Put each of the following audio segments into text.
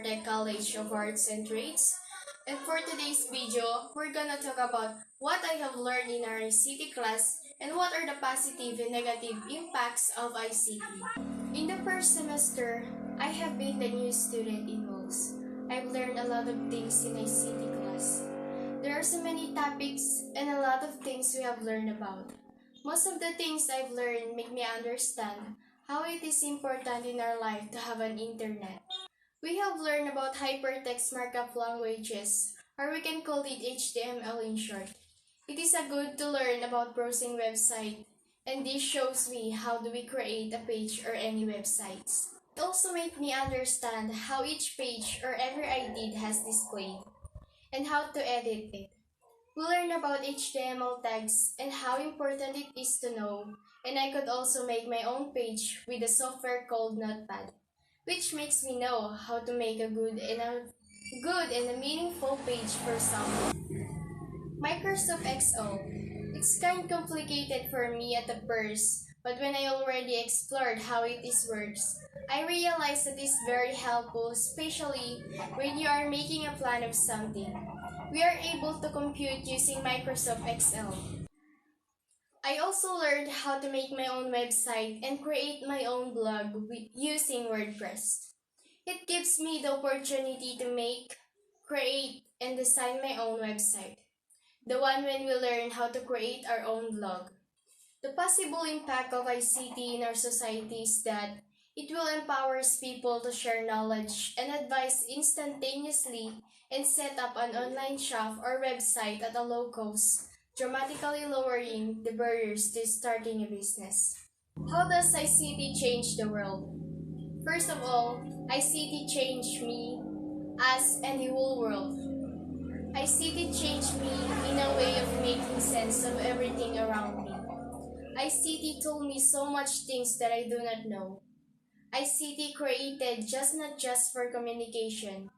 Tech College of Arts and Trades. And for today's video, we're gonna talk about what I have learned in our ICT class and what are the positive and negative impacts of ICT. In the first semester, I have been the new student in most. I've learned a lot of things in ICT class. There are so many topics and a lot of things we have learned about. Most of the things I've learned make me understand how it is important in our life to have an internet. We have learned about hypertext markup languages, or we can call it HTML in short. It is a good to learn about browsing website, and this shows me how do we create a page or any websites. It also makes me understand how each page or every I did has displayed, and how to edit it. We learn about HTML tags and how important it is to know, and I could also make my own page with a software called Notepad, which makes me know how to make a good and a meaningful page for someone. Microsoft Excel. It's kind of complicated for me at the first, but when I already explored how it is works, I realized that it's very helpful, especially when you are making a plan of something. We are able to compute using Microsoft Excel. I also learned how to make my own website and create my own blog using WordPress. It gives me the opportunity to make, create, and design my own website. The one when we learn how to create our own blog. The possible impact of ICT in our society is that it will empower people to share knowledge and advice instantaneously and set up an online shop or website at a low cost, dramatically lowering the barriers to starting a business. How does ICT change the world? First of all, ICT changed me, us, and the whole world. ICT changed me in a way of making sense of everything around me. ICT told me so much things that I do not know. ICT created not just for communication.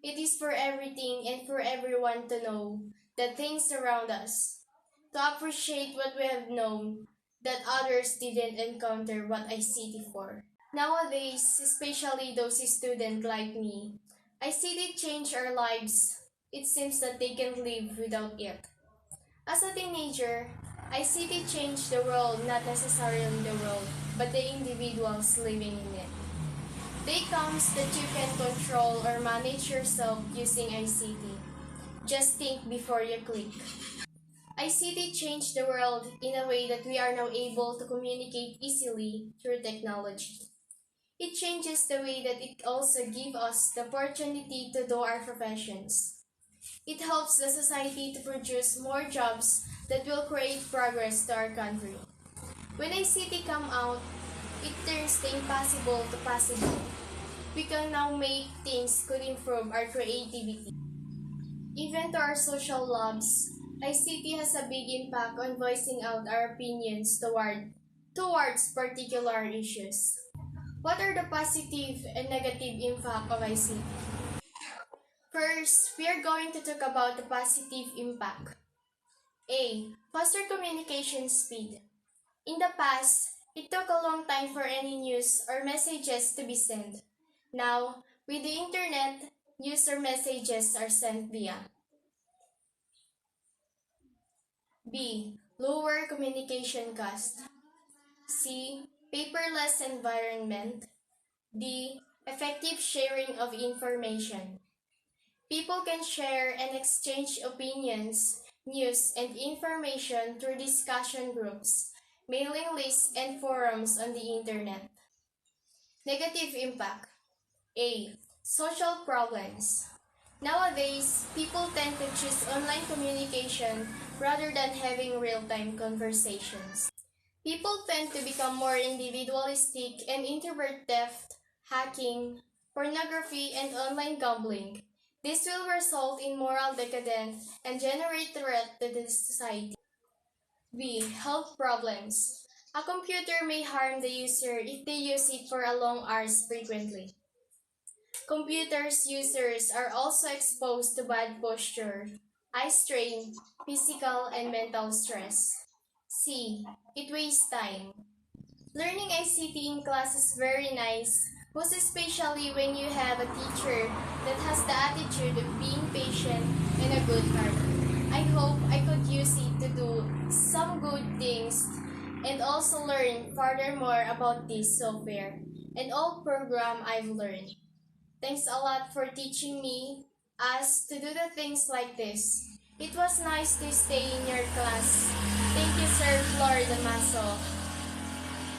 It is for everything and for everyone to know the things around us, to appreciate what we have known that others didn't encounter what ICT for. Nowadays, especially those students like me, ICT changed our lives. It seems that they can't live without it. As a teenager, ICT changed the world, not necessarily the world, but the individuals living in it. Day comes that you can control or manage yourself using ICT. Just think before you click. ICT changed the world in a way that we are now able to communicate easily through technology. It changes the way that it also gives us the opportunity to do our professions. It helps the society to produce more jobs that will create progress to our country. When ICT come out, it turns the impossible to possible. We can now make things could improve our creativity. Even to our social lives, ICT has a big impact on voicing out our opinions towards particular issues. What are the positive and negative impact of ICT? First, we are going to talk about the positive impact. A. Faster communication speed. In the past, it took a long time for any news or messages to be sent. Now, with the internet, news or messages are sent via. B. Lower communication cost. C. Paperless environment. D. Effective sharing of information. People can share and exchange opinions, news, and information through discussion groups, mailing lists, and forums on the internet. Negative impact. A. Social problems. Nowadays, people tend to choose online communication rather than having real-time conversations. People tend to become more individualistic and introvert theft, hacking, pornography, and online gambling. This will result in moral decadence and generate threat to the society. B. Health problems. A computer may harm the user if they use it for a long hours frequently. Computers users are also exposed to bad posture, eye strain, physical and mental stress. C. It wastes time. Learning ICT in class is very nice, most especially when you have a teacher that has the attitude of being patient and a good heart. I hope I could use it to do some good things and also learn furthermore about this software and all program I've learned. Thanks a lot for teaching me us to do the things like this. It was nice to stay in your class. Thank you, Sir Flor Damaso.